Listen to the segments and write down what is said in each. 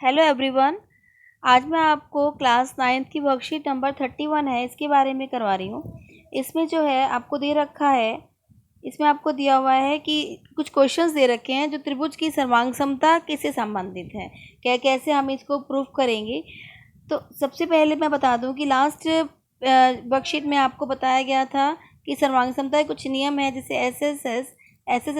Hello everyone. आज मैं आपको क्लास 9th की वर्कशीट नंबर 31 है इसके बारे में करवा रही हूँ। इसमें जो है आपको दे रखा है, इसमें आपको दिया हुआ है कि कुछ क्वेश्चंस दे रखे हैं जो त्रिभुज की सर्वांग समता किससे संबंधित है, कैसे हम इसको प्रूफ करेंगे। तो सबसे पहले मैं बता दूं कि लास्ट वर्कशीट में आपको बताया गया था कि सर्वांग समता कुछ नियम है, जैसे एस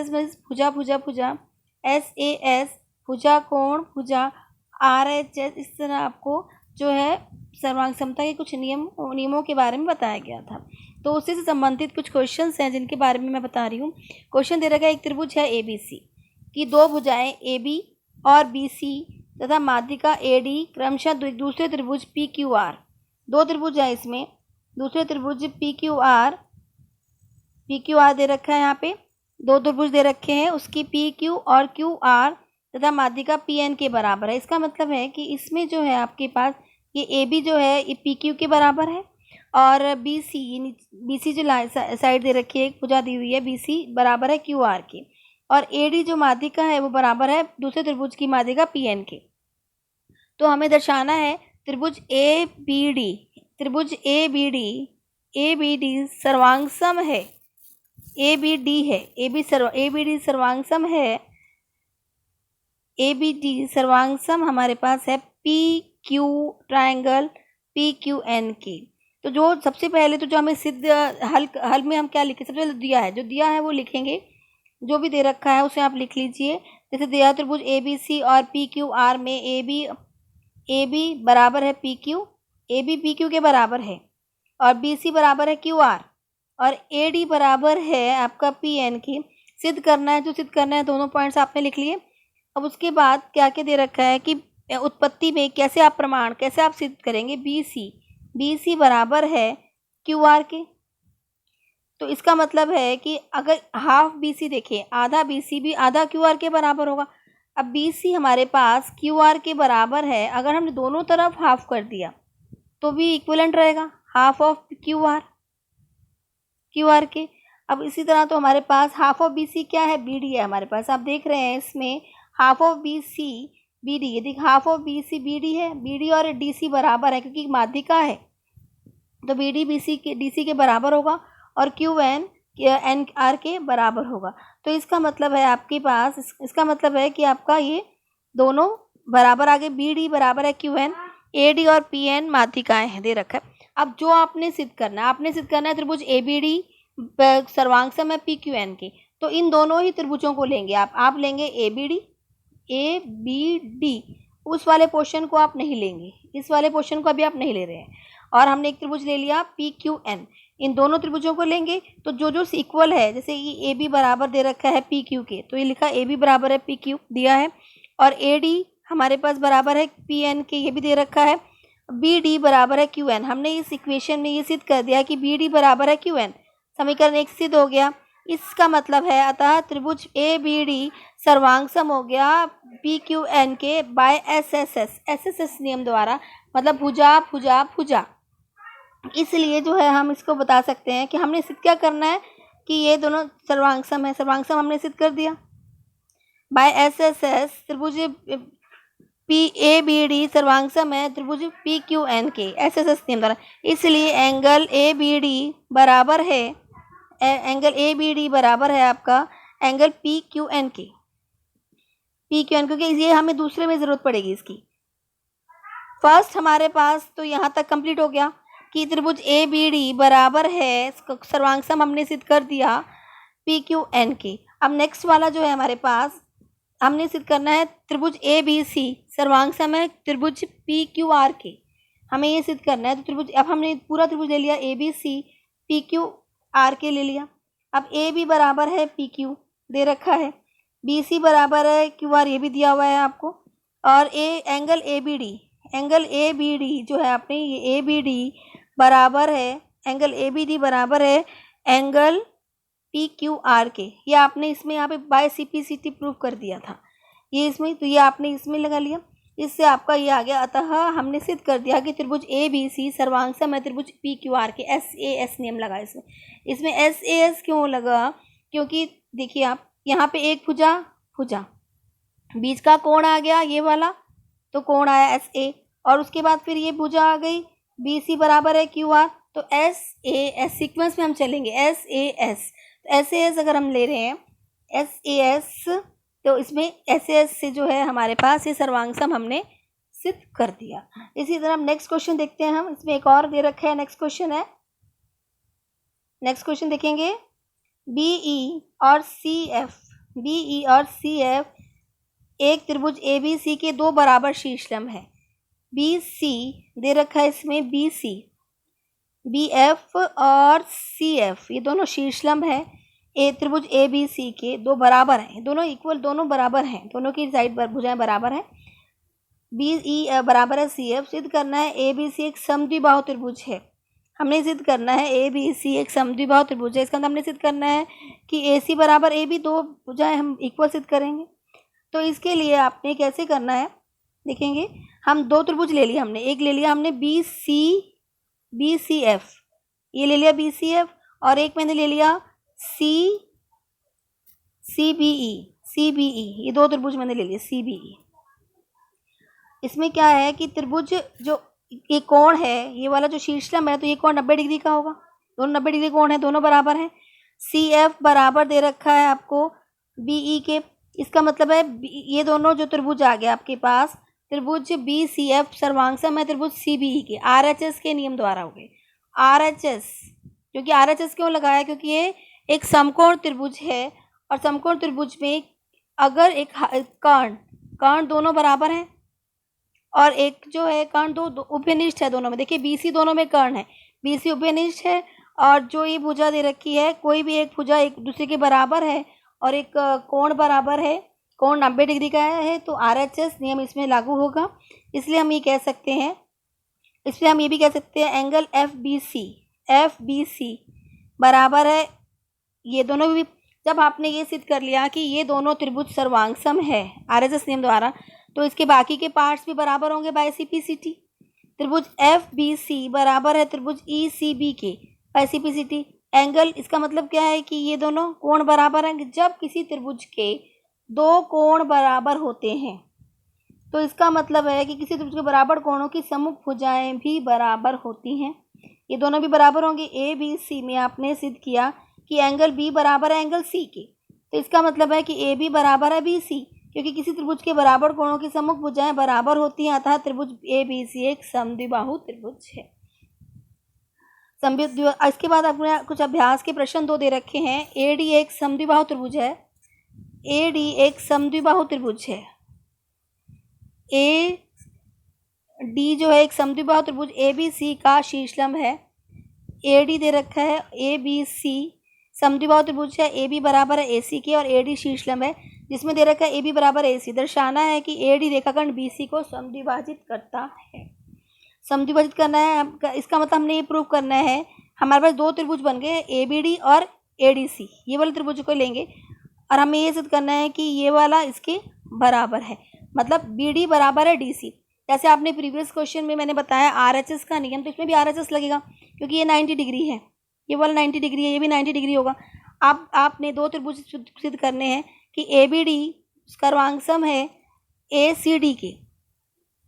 में भुजा भुजा भुजा, SAS भुजा कोण भुजा, RHS, इस तरह आपको जो है सर्वांग समता के कुछ नियमों के बारे में बताया गया था। तो उसी से संबंधित कुछ क्वेश्चंस हैं जिनके बारे में मैं बता रही हूँ। क्वेश्चन दे रखा है, एक त्रिभुज है ABC की दो भुजाएं AB और BC तथा माध्यिका AD क्रमशः दूसरे त्रिभुज PQR, दो त्रिभुज है इसमें, दूसरे त्रिभुज PQR दे रखा है, यहाँ पे दो त्रिभुज दे रखे हैं, उसकी PQ और QR तथा माध्यिका PN के बराबर है। इसका मतलब है कि इसमें जो है आपके पास ये AB जो है ये PQ के बराबर है और BC जो साइड दे रखी है, एक भुजा दी हुई है, BC बराबर है QR के, और AD जो माध्यिका है वो बराबर है दूसरे त्रिभुज की माध्यिका PN के। तो हमें दर्शाना है त्रिभुज ABD सर्वांगसम है, ABD सर्वांगसम है, ABD सर्वांगसम हमारे पास है PQ ट्रायंगल PQN की। तो जो सबसे पहले तो जो हमें सिद्ध हल में हम क्या लिखे, सबसे पहले दिया है वो लिखेंगे, जो भी दे रखा है उसे आप लिख लीजिए। जैसे दिया त्रिभुज ABC और PQR में AB बराबर है PQ, AB PQ के बराबर है, और BC बराबर है QR, और AD बराबर है आपका PN की। सिद्ध करना है, जो सिद्ध करना है दोनों पॉइंट्स आपने लिख लिए। अब उसके बाद क्या क्या दे रखा है कि उत्पत्ति में कैसे आप सिद्ध करेंगे, BC बराबर है QR के। तो इसका मतलब है कि अगर हाफ BC देखें, आधा BC भी आधा QR के बराबर होगा। अब BC हमारे पास QR के बराबर है, अगर हमने दोनों तरफ हाफ कर दिया तो भी इक्विवेलेंट रहेगा, हाफ ऑफ QR के। अब इसी तरह तो हमारे पास हाफ ऑफ BC क्या है, BD है हमारे पास। आप देख रहे हैं इसमें हाफ ऑफ BC BD, यदि हाफ ऑफ BC BD है, BD और DC बराबर है क्योंकि माध्यिका है, तो BD DC के बराबर होगा और QN NR के बराबर होगा। तो इसका मतलब है आपके पास, इसका मतलब है कि आपका ये दोनों बराबर आगे, BD बराबर है QN, AD और PN माध्यिकाएं हैं दे रखा है। अब जो आपने सिद्ध करना है त्रिभुज ABD सर्वांगसम है PQN के। तो इन दोनों ही त्रिभुजों को लेंगे आप लेंगे ABD, उस वाले पोर्शन को आप नहीं लेंगे, इस वाले पोर्शन को अभी आप नहीं ले रहे हैं। और हमने एक त्रिभुज ले लिया PQN, इन दोनों त्रिभुजों को लेंगे। तो जो इक्वल है, जैसे ये AB बराबर दे रखा है PQ के, तो ये लिखा AB बराबर है PQ दिया है, और AD हमारे पास बराबर है PN के, ये भी दे रखा है। BD बराबर है QN, हमने इस इक्वेशन में ये सिद्ध कर दिया कि BD बराबर है QN, समीकरण 1 सिद्ध हो गया। इसका मतलब है अतः त्रिभुज ABD सर्वांगसम हो गया PQN के बाय SSS नियम द्वारा, मतलब भुजा भुजा भुजा। इसलिए जो है हम इसको बता सकते हैं कि हमने सिद्ध क्या करना है कि ये दोनों सर्वांगसम है, सर्वांगसम हमने सिद्ध कर दिया बाय SSS। त्रिभुज ABD सर्वांगसम है त्रिभुज PQN के SSS नियम द्वारा, इसलिए एंगल ABD बराबर है आपका एंगल PQN के, क्योंकि ये हमें दूसरे में ज़रूरत पड़ेगी इसकी। फर्स्ट हमारे पास तो यहाँ तक कंप्लीट हो गया कि त्रिभुज ABD बराबर है, सर्वांगसम हमने सिद्ध कर दिया PQN के। अब नेक्स्ट वाला जो है हमारे पास, हमने सिद्ध करना है त्रिभुज ABC सर्वांगसम है त्रिभुज PQR के, हमें ये सिद्ध करना है। तो त्रिभुज, अब हमने पूरा त्रिभुज ले लिया, ABC PQR के ले लिया। अब AB बराबर है PQ दे रखा है, BC बराबर है QR, ये भी दिया हुआ है आपको, और एंगल ABD जो है आपने, ये ABD बराबर है, एंगल ABD बराबर है एंगल PQR के। ये आपने इसमें यहाँ पे बाय CPCT प्रूव कर दिया था, ये इसमें, तो ये आपने इसमें लगा लिया, इससे आपका ये आ गया। अतः हमने सिद्ध कर दिया कि त्रिभुज ABC सर्वांगसम है त्रिभुज PQR के, SAS नियम लगा इसमें SAS क्यों लगा, क्योंकि देखिए आप यहाँ पे एक भुजा बीच का कोण आ गया ये वाला, तो कोण आया एस ए, और उसके बाद फिर ये भुजा आ गई बी सी बराबर है क्यू आर, तो एस ए एस सीक्वेंस में हम चलेंगे, एस ए एस, तो एस ए एस अगर हम ले रहे हैं एस ए एस, तो इसमें एस ए एस से जो है हमारे पास ये सर्वांग हमने सिद्ध कर दिया। इसी तरह हम नेक्स्ट क्वेश्चन देखते हैं, हम इसमें एक और दे रखा है, नेक्स्ट क्वेश्चन है, नेक्स्ट क्वेश्चन देखेंगे, बीई और सी एफ, बीई और सी एफ एक त्रिभुज ए बी सी के दो बराबर शीर्षलंब है, बी सी दे रखा है इसमें, बी सी, बी एफ और सी एफ ये दोनों शीर्षलंब है ए त्रिभुज ए बी सी के, दो बराबर हैं, दोनों इक्वल, दोनों बराबर हैं, दोनों की साइड भुजाएं बराबर हैं, बी ई बराबर है सी एफ। सिद्ध करना है ए बी सी एक समद्विबाहु त्रिभुज है, हमने सिद्ध करना है ए बी सी एक समद्विबाहु त्रिभुज है, इसका मतलब हमने सिद्ध करना है कि ए सी बराबर ए बी, दो भुजाएं हम इक्वल सिद्ध करेंगे। तो इसके लिए आपने कैसे करना है देखेंगे, हम दो त्रिभुज ले लिया हमने, एक ले लिया हमने बी सी एफ, ये ले लिया बी सी एफ, और एक मैंने ले लिया सी बी ई, ये दो त्रिभुज मैंने ले लिया सी बी ई। इसमें क्या है कि त्रिभुज जो ये कोण है, ये वाला जो शीर्षलंब है, तो ये कोण 90 डिग्री का होगा, दोनों 90 डिग्री कोण है, दोनों बराबर हैं। सी एफ बराबर दे रखा है आपको बी ई के, इसका मतलब है ये दोनों जो त्रिभुज आ गया आपके पास, त्रिभुज बी सी एफ सर्वांगसम है त्रिभुज सी बी ई के, आर एच एस के नियम द्वारा हो गए, आर एच एस, क्योंकि आर एच एस क्यों लगाया, क्योंकि ये एक समकोण त्रिभुज है, और समकोण त्रिभुज में अगर एक कर्ण दोनों बराबर हैं, और एक जो है कर्ण दो उभयनिष्ठ है दोनों में, देखिए बी सी दोनों में कर्ण है, बी सी उभयनिष्ठ है, और जो ये भुजा दे रखी है, कोई भी एक भुजा एक दूसरे के बराबर है, और एक कोण बराबर है, कोण 90 डिग्री का है, तो आर एच एस नियम इसमें लागू होगा। इसलिए हम ये कह सकते हैं, इसलिए हम ये भी कह सकते हैं एंगल एफ बी सी बराबर है, ये दोनों भी, जब आपने ये सिद्ध कर लिया कि ये दोनों त्रिभुज सर्वांगसम है आर एच एस नियम द्वारा, तो इसके बाकी के पार्ट्स भी बराबर होंगे by C P C T. त्रिभुज एफ बी सी बराबर है त्रिभुज ई सी बी के by C P C T. Angle, इसका मतलब क्या है कि ये दोनों कोण बराबर हैं, जब किसी त्रिभुज के दो कोण बराबर होते हैं, तो इसका मतलब है कि किसी त्रिभुज के बराबर कोणों की सम्मुख भुजाएं भी बराबर होती हैं, ये दोनों भी बराबर होंगे। ए बी सी में आपने सिद्ध किया कि एंगल बी बराबर है एंगल सी के, तो इसका मतलब है कि ए बी बराबर है बी सी, क्योंकि किसी त्रिभुज के बराबर कोणों की सम्मुख भुजाएं बराबर होती हैं, अतः त्रिभुज ए बी सी एक समद्विबाहु त्रिभुज है। इसके बाद आपने कुछ अभ्यास के प्रश्न दो दे रखे हैं। ए डी एक समद्विबाहु त्रिभुज है, ए डी एक समद्विबाहु त्रिभुज है, ए डी जो है एक समद्विबाहु त्रिभुज ए बी सी का शीर्षलंब है, ए डी दे रखा है, ए बी सी समद्विबाहु त्रिभुज है, ए बी बराबर है ए सी के, और ए डी शीर्षलंब है जिसमें दे रखा है ए बी बराबर ए सी। दर्शाना है कि ए डी रेखाखंड बी सी को समद्विभाजित करता है, समद्विभाजित करना है, इसका मतलब हमने ये प्रूव करना है, हमारे पास दो त्रिभुज बन गए ए बी डी और ए डी सी, ये वाले त्रिभुज को लेंगे और हमें ये सिद्ध करना है कि ये वाला इसके बराबर है, मतलब बी डी बराबर है डी सी। जैसे आपने प्रीवियस क्वेश्चन में मैंने बताया आर एच एस का नियम, तो इसमें भी आर एच एस लगेगा क्योंकि ये 90 डिग्री है, ये वाला 90 डिग्री है, ये भी 90 डिग्री होगा। अब आपने दो त्रिभुज सिद्ध करने हैं कि ए बी डी सर्वांगसम है ए सी डी के,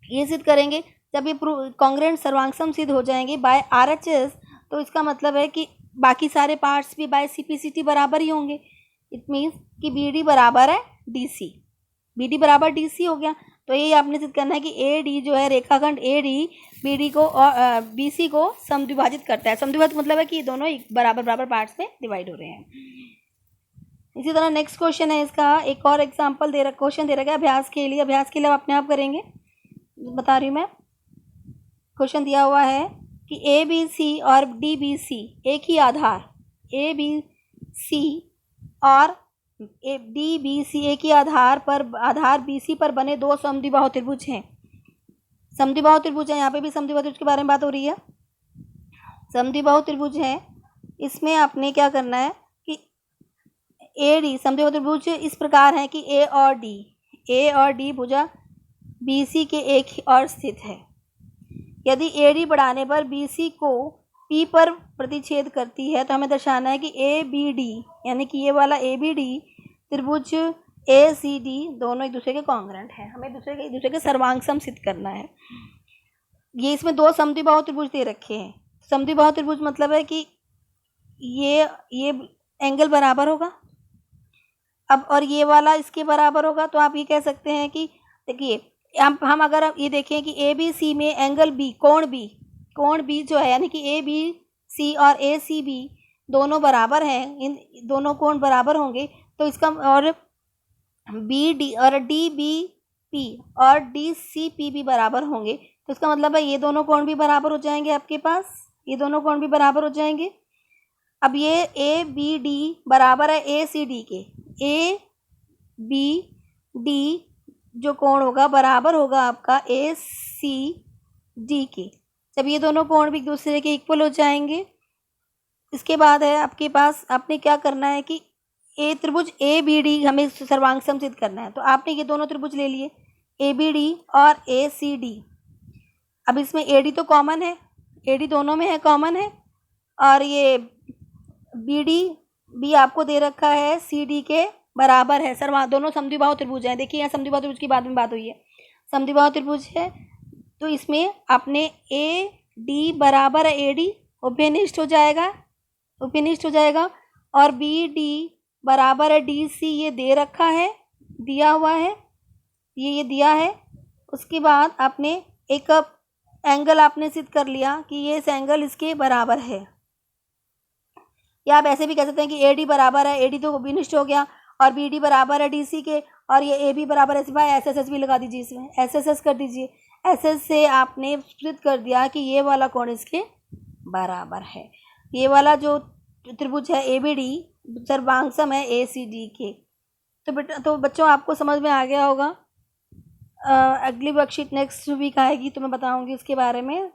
ये सिद्ध करेंगे। जब ये कॉन्ग्रुएंट सर्वांगसम सिद्ध हो जाएंगे बाय आर एच एस, तो इसका मतलब है कि बाकी सारे पार्ट्स भी by C P C T बराबर ही होंगे। इट मीन्स कि बी डी बराबर है डी सी, बी डी बराबर डी सी हो गया। तो ये आपने सिद्ध करना है कि ए डी जो है रेखाखंड ए डी बी डी को और बी सी को समद्विभाजित करता है। समद्विभाजित मतलब है कि ये दोनों बराबर बराबर पार्ट्स में डिवाइड हो रहे हैं। इसी तरह नेक्स्ट क्वेश्चन है, इसका एक और एग्जाम्पल दे रखा, क्वेश्चन दे रखा है अभ्यास के लिए। अभ्यास के लिए आप अपने आप करेंगे, बता रही हूँ मैं। क्वेश्चन दिया हुआ है कि ए बी सी और डी बी सी एक ही आधार, ए बी सी और डी बी सी एक ही आधार बी सी पर बने दो समद्विबाहु त्रिभुज हैं। समद्विबाहु त्रिभुज है, यहाँ पे भी समद्विबाहु त्रिभुज के बारे में बात हो रही है। समद्विबाहु त्रिभुज है, इसमें आपने क्या करना है कि ए डी समद्विबाहु त्रिभुज इस प्रकार है कि ए और डी भुजा बी सी के एक ही और स्थित है। यदि ए डी बढ़ाने पर बी सी को पी पर प्रतिच्छेद करती है, तो हमें दर्शाना है कि ए बी डी, यानी कि ये वाला ए बी डी त्रिभुज ए सी डी दोनों एक दूसरे के कॉन्ग्रेंट हैं, हमें एक दूसरे के सर्वांग सम सिद्ध करना है। ये इसमें दो समद्विबाहु त्रिभुज दे रखे हैं। समद्विबाहु त्रिभुज मतलब है कि ये एंगल बराबर होगा, अब और ये वाला इसके बराबर होगा, तो आप ये कह सकते हैं कि देखिए हम अगर ये देखें कि ए बी सी में एंगल बी, कोण बी जो है, यानी कि ए बी सी और ए सी बी दोनों बराबर हैं, इन दोनों कोण बराबर होंगे, तो इसका और बी डी और डी बी पी और डी सी पी भी बराबर होंगे, तो इसका मतलब है ये दोनों कोण भी बराबर हो जाएंगे आपके पास, ये दोनों कोण भी बराबर हो जाएंगे। अब ये ए बी डी बराबर है ए सी डी के, ए बी डी जो कोण होगा बराबर होगा आपका ए सी डी के। जब ये दोनों कोण भी एक दूसरे के इक्वल हो जाएंगे, इसके बाद है आपके पास, आपने क्या करना है कि ए त्रिभुज ए बी डी हमें सर्वांग सम सिद्ध करना है, तो आपने ये दोनों त्रिभुज ले लिए ए बी डी और ए सी डी। अब इसमें ए डी तो कॉमन है, ए डी दोनों में है, कॉमन है, और ये बी डी भी आपको दे रखा है सी डी के बराबर है, दोनों समद्विबाहु त्रिभुज हैं। देखिए यहाँ समद्विबाहु त्रिभुज की बाद में बात हुई है, समद्विबाहु त्रिभुज है, तो इसमें आपने ए डी बराबर है ए डी उभयनिष्ठ हो जाएगा, और बी डी बराबर है डी सी, ये दे रखा है, दिया हुआ है, ये दिया है। उसके बाद आपने एक एंगल आपने सिद्ध कर लिया कि ये इस एंगल इसके बराबर है, या आप ऐसे भी कह सकते हैं कि ए डी बराबर है, ए डी तो उभयनिष्ठ हो गया, और बी डी बराबर है डी सी के, और ये ए बी बराबर है, भाई एस एस एस भी लगा दीजिए, इसमें एस एस एस कर दीजिए, एस एस से आपने सिद्ध कर दिया कि ये वाला कोण इसके बराबर है, ये वाला जो त्रिभुज है ए बी डी सर्वांग सम है ए सी डी के। तो बच्चों आपको समझ में आ गया होगा। अगली वर्कशीट नेक्स्ट वीक आएगी तो मैं बताऊंगी उसके बारे में।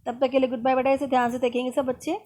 तब तक के लिए गुड बाय बेटा, इसे ध्यान से देखेंगे सब बच्चे।